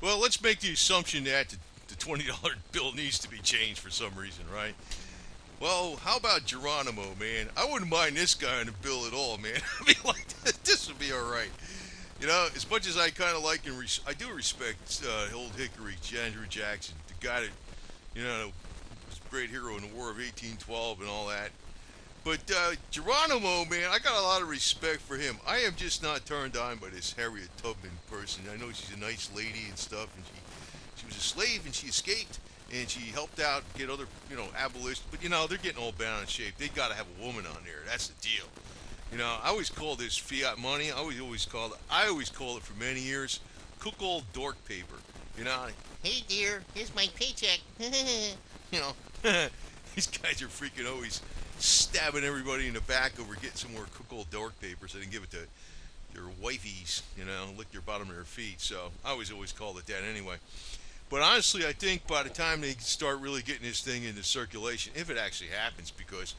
Well, let's make the assumption that the $20 bill needs to be changed for some reason, right? Well, how about Geronimo, man? I wouldn't mind this guy on the bill at all, man. I mean, like, this would be all right. You know, as much as I kind of like and I do respect Old Hickory, Andrew Jackson, the guy that, you know, was a great hero in the War of 1812 and all that. But Geronimo, man, I got a lot of respect for him. I am just not turned on by this Harriet Tubman person. I know she's a nice lady and stuff, and she was a slave and she escaped and she helped out get other abolitionists. But they're getting all bent out of shape. They got to have a woman on there. That's the deal. I always call this fiat money. I always call it for many years, cook old dork paper. You know, Hey dear, here's my paycheck. you know, these guys are freaking always stabbing everybody in the back over getting some more cook old dork paper so they can give it to their wifeys, lick their bottom of their feet. So I always called it that anyway. But honestly, I think by the time they start really getting this thing into circulation, if it actually happens, because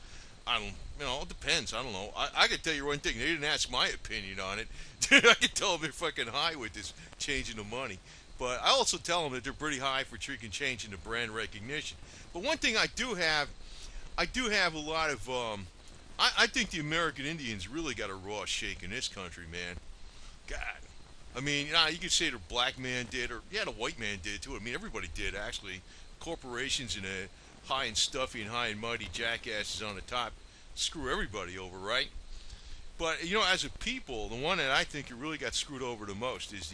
I don't, it depends. I don't know. I can tell you one thing. They didn't ask my opinion on it. I can tell them they're fucking high with this changing the money. But I also tell them that they're pretty high for freaking changing the brand recognition. But one thing I do have a lot of, I think the American Indians really got a raw shake in this country, man. God. I mean, you could say the black man did, or yeah, the white man did too. I mean, everybody did actually. Corporations and the high and stuffy and high and mighty jackasses on the top screw everybody over, right? But as a people, the one that I think you really got screwed over the most is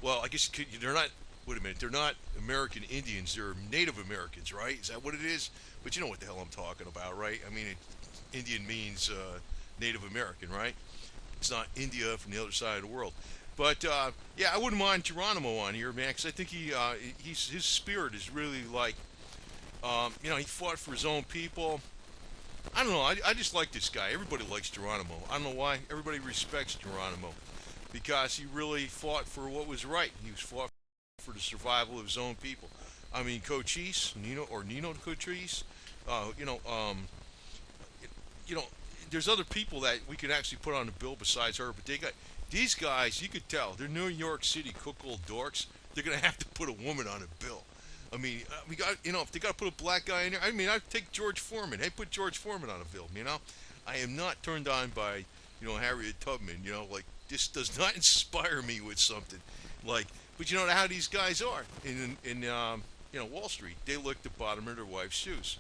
well, I guess they're not. Wait a minute, they're not American Indians. They're Native Americans, right? Is that what it is? But you know what the hell I'm talking about, right? I mean, Indian means Native American, right? It's not India from the other side of the world. But yeah, I wouldn't mind Geronimo on here, man, because I think his spirit is really like, he fought for his own people. I don't know. I just like this guy. Everybody likes Geronimo. I don't know why. Everybody respects Geronimo because he really fought for what was right. He was fought for the survival of his own people. I mean, Cochise, Nino Cochise, uh, you know, um, you know, there's other people that we could actually put on the bill besides her, but they got these guys. You could tell they're New York City cook old dorks. They're gonna have to put a woman on a bill. I mean, we got if they got to put a black guy in there. I mean, I'd take George Foreman. Hey, put George Foreman on a bill. I am not turned on by Harriet Tubman. Like this does not inspire me with something. Like, but you know how these guys are in Wall Street. They lick the bottom of their wife's shoes.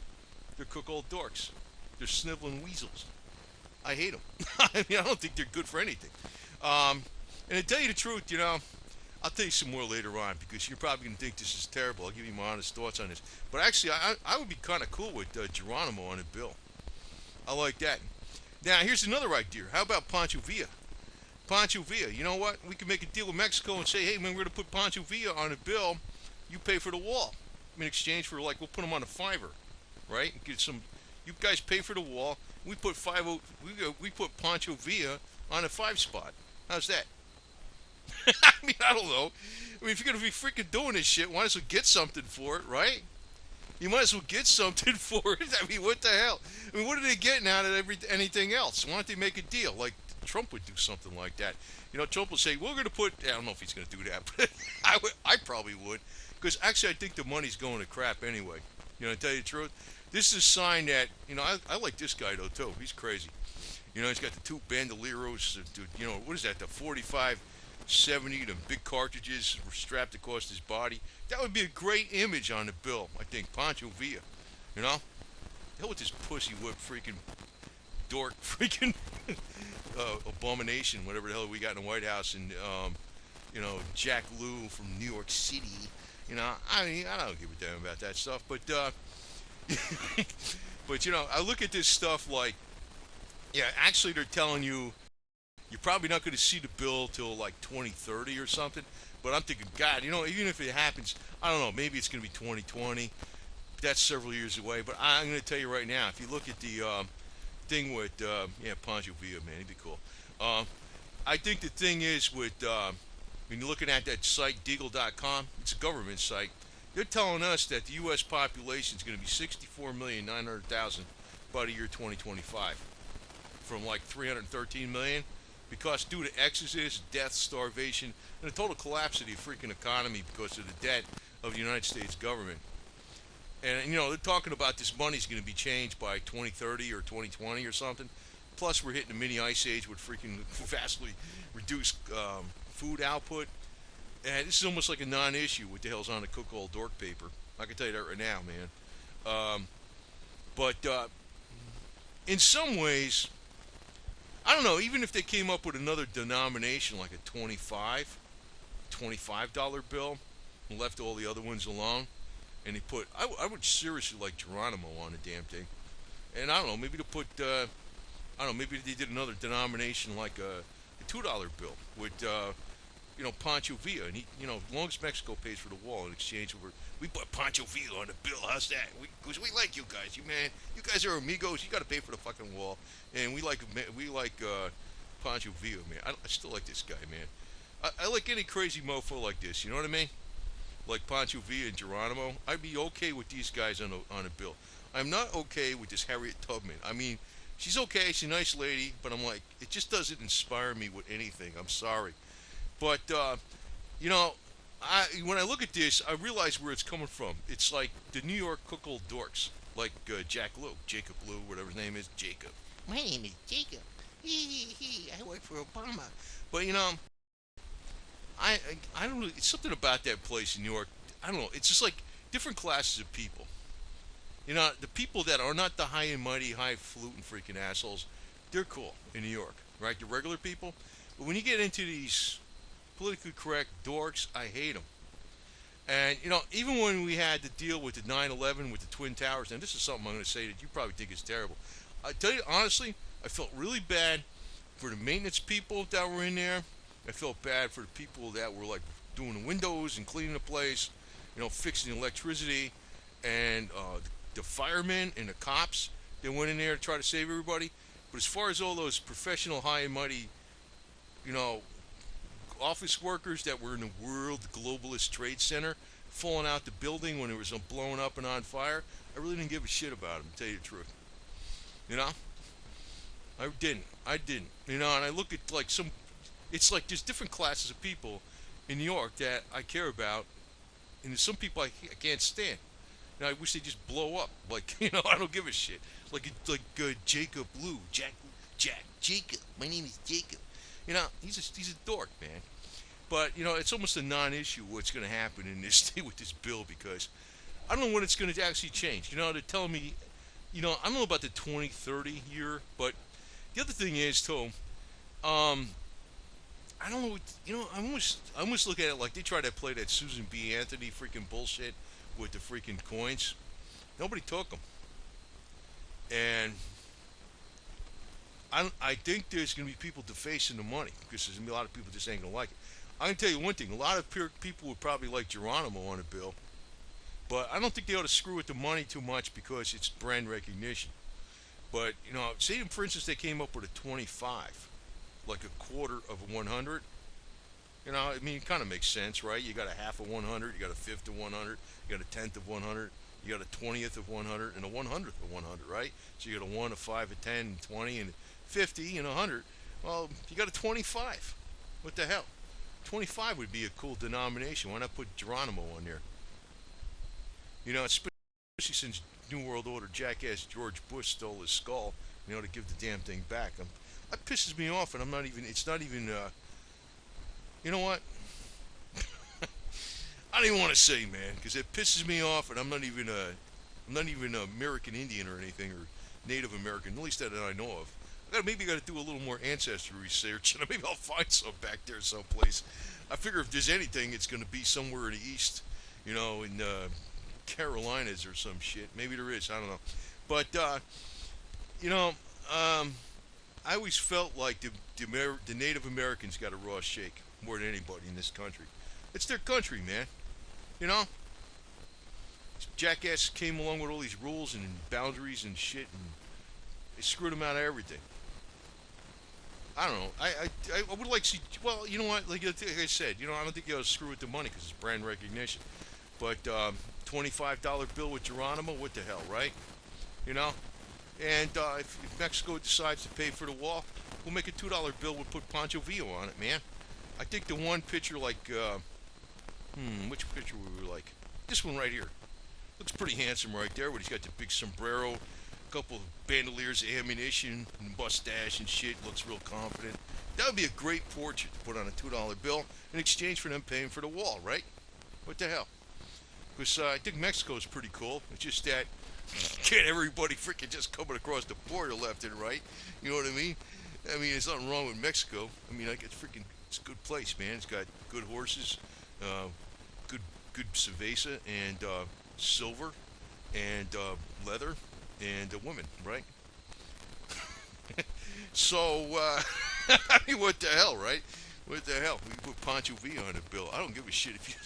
They're cook old dorks. They're sniveling weasels. I hate them. I mean, I don't think they're good for anything. And to tell you the truth, I'll tell you some more later on because you're probably going to think this is terrible. I'll give you my honest thoughts on this. But actually, I would be kind of cool with Geronimo on a bill. I like that. Now, here's another idea. How about Pancho Villa? Pancho Villa, you know what? We can make a deal with Mexico and say, hey, man, we're going to put Pancho Villa on a bill. You pay for the wall. In exchange for, we'll put him on a fiver, right? Get some. You guys pay for the wall. We put we put Pancho Villa on a 5 spot. How's that? I mean, I don't know. I mean, if you're gonna be freaking doing this shit, might as well get something for it, right? You might as well get something for it. I mean, what the hell? I mean, what are they getting out of anything else? Why don't they make a deal? Like Trump would do something like that. Trump would say, "We're gonna put." I don't know if he's gonna do that, but I probably would, because actually, I think the money's going to crap anyway. To tell you the truth, this is a sign that I like this guy though too. He's crazy. He's got the 2 bandoleros. What is that? The 45-70, the big cartridges were strapped across his body. That would be a great image on the bill, I think. Pancho Villa. Hell with this pussy whip freaking dork freaking abomination, whatever the hell we got in the White House, and Jack Lew from New York City. I mean, I don't give a damn about that stuff, but but I look at this stuff like, yeah, actually they're telling you you're probably not going to see the bill till like 2030 or something. But I'm thinking, God, even if it happens, I don't know, maybe it's going to be 2020. That's several years away. But I'm going to tell you right now, if you look at the thing with, Pancho Villa, man, he'd be cool. I think the thing is with, when you're looking at that site, Deagle.com, it's a government site. They're telling us that the U.S. population is going to be 64,900,000 by the year 2025. From like 313 million because due to exodus, death, starvation, and a total collapse of the freaking economy because of the debt of the United States government. And they're talking about this money's going to be changed by 2030 or 2020 or something. Plus, we're hitting a mini ice age with freaking vastly reduced food output. And this is almost like a non-issue. What the hell's on the cook-all dork paper? I can tell you that right now, man. But in some ways, I don't know. Even if they came up with another denomination like a $25 bill, and left all the other ones alone, and they put, I would seriously like Geronimo on the damn thing. And I don't know, maybe to put, I don't know, maybe they did another denomination like a $2 bill with, Pancho Villa, and he, long as Mexico pays for the wall in exchange for, we put Pancho Villa on the bill. How's that? Because we like you guys, you guys are amigos. You got to pay for the fucking wall, and we like Pancho Villa, man. I still like this guy, man. I like any crazy mofo like this. You know what I mean? Like Pancho Villa and Geronimo. I'd be okay with these guys on a bill. I'm not okay with this Harriet Tubman. I mean, she's okay. She's a nice lady, but I'm like, it just doesn't inspire me with anything. I'm sorry. But, when I look at this, I realize where it's coming from. It's like the New York cook-old dorks, like Jacob Lou, whatever his name is, Jacob. My name is Jacob. I work for Obama. But, I don't really, it's something about that place in New York. I don't know. It's just like different classes of people. The people that are not the high and mighty, highfalutin freaking assholes, they're cool in New York, right? The regular people. But when you get into these politically correct dorks, I hate them. And, even when we had to deal with the 9/11 with the Twin Towers, and this is something I'm going to say that you probably think is terrible. I tell you, honestly, I felt really bad for the maintenance people that were in there. I felt bad for the people that were, like, doing the windows and cleaning the place, fixing the electricity, and the firemen and the cops that went in there to try to save everybody. But as far as all those professional, high and mighty, you know, office workers that were in the World Globalist Trade Center falling out the building when it was blown up and on fire, I really didn't give a shit about them, to tell you the truth. You know? I didn't. And I look at like it's like there's different classes of people in New York that I care about, and there's some people I can't stand. And I wish they just blow up. Like, I don't give a shit. Like Jacob Lou, Jacob. My name is Jacob. He's a dork, man. But it's almost a non-issue what's going to happen in this state with this bill, because I don't know when it's going to actually change. They're telling me, I don't know about the 2030 year, but the other thing is too, I don't know. I almost look at it like they try to play that Susan B. Anthony freaking bullshit with the freaking coins. Nobody took them, and I think there's going to be people defacing the money because there's going to be a lot of people just ain't going to like it. I can tell you one thing: a lot of people would probably like Geronimo on a bill, but I don't think they ought to screw with the money too much because it's brand recognition. But say for instance they came up with a 25, like a quarter of a 100. I mean, it kind of makes sense, right? You got a half of 100, you got a fifth of 100, you got a tenth of 100, you got a 20th of 100, and a 100th of 100, right? So you got a 1, a 5, a 10, 20, and 50, and 100. Well, you got a 25. What the hell? 25 would be a cool denomination. Why not put Geronimo on there? Especially since New World Order jackass George Bush stole his skull, to give the damn thing back. That pisses me off, and it's not even, you know what? I don't even want to say, man, because it pisses me off, and I'm not even an American Indian or anything, or Native American, at least that I know of. Maybe I got to do a little more ancestry research, and maybe I'll find some back there someplace. I figure if there's anything, it's going to be somewhere in the east, in Carolinas or some shit. Maybe there is. I don't know. But I always felt like the Native Americans got a raw shake more than anybody in this country. It's their country, man. Jackass came along with all these rules and boundaries and shit, and they screwed them out of everything. I don't know. I would like to see. Well, you know what? Like I said, I don't think you ought to screw with the money because it's brand recognition. But $25 bill with Geronimo, what the hell, right? And if Mexico decides to pay for the wall, We'll make a $2 bill. We'll put Pancho Villa on it, man. I think the one picture like, which picture we were like? This one right here. Looks pretty handsome right there. But he's got the big sombrero, a couple of bandoliers, ammunition, and mustache and shit. Looks real confident. That would be a great portrait to put on a $2 bill in exchange for them paying for the wall, right? What the hell? Because I think Mexico is pretty cool. It's just that can't everybody freaking just coming across the border left and right. You know what I mean? I mean, there's nothing wrong with Mexico. I mean, like it's a good place, man. It's got good horses, uh, good cerveza and silver and leather and women, right? So, I mean, what the hell, right? What the hell? We put Pancho Villa on the bill. I don't give a shit if you.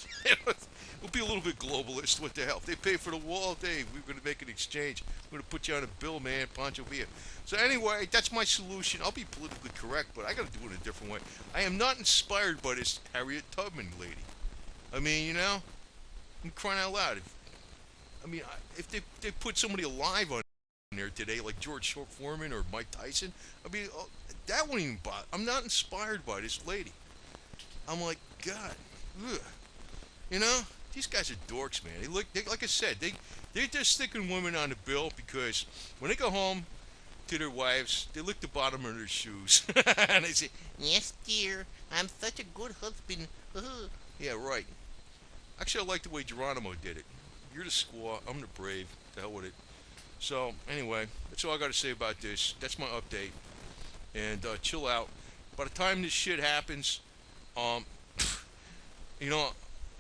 We'll be a little bit globalist. What the hell? If they pay for the wall, Dave, we're going to make an exchange. We're going to put you on a bill, man, Pancho Villa. So anyway, that's my solution. I'll be politically correct, but I got to do it a different way. I am not inspired by this Harriet Tubman lady. I mean, you know, I'm crying out loud. If they put somebody alive on there today, like George Foreman or Mike Tyson, I mean, that won't even bother. I'm not inspired by this lady. I'm like, God, ugh. You know, these guys are dorks, man. Like I said, they're just sticking women on the bill because when they go home to their wives, they lick the bottom of their shoes and they say, Yes, dear. I'm such a good husband. "Yeah, right." Actually, I like the way Geronimo did it. You're the squaw. I'm the brave. The hell with it. So anyway, that's all I got to say about this. That's my update. And chill out. By the time this shit happens, um, you know,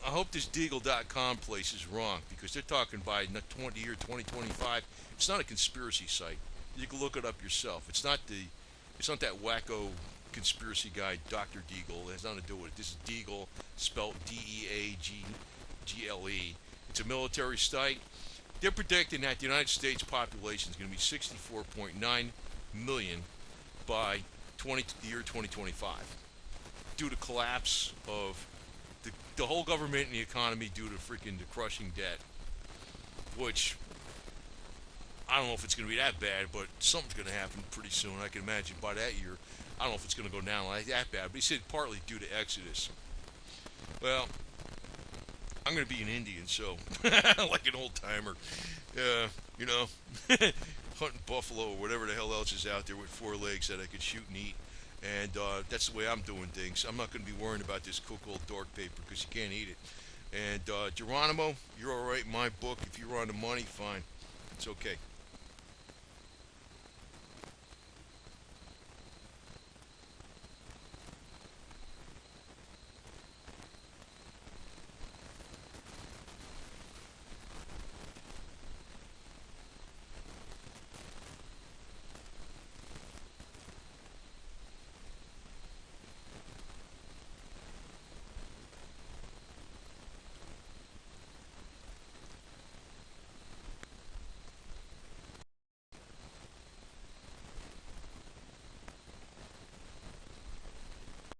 I hope this Deagle.com place is wrong because they're talking by the 2025. It's not a conspiracy site. You can look it up yourself. It's not that wacko conspiracy guy, Dr. Deagle. It has nothing to do with it. This is Deagle, spelled Deagle. It's a military site. They're predicting that the United States population is going to be 64.9 million by the year 2025 due to collapse of the whole government and the economy due to freaking the crushing debt, which I don't know if it's going to be that bad, but something's going to happen pretty soon. I can imagine by that year. I don't know if it's going to go down like that bad, but he said partly due to Exodus. Well, I'm going to be an Indian, so like an old timer, you know, hunting buffalo or whatever the hell else is out there with four legs that I could shoot and eat. And that's the way I'm doing things. I'm not going to be worrying about this cooked dark paper because you can't eat it. And Geronimo, you're all right in my book. If you're on the money, fine. It's okay.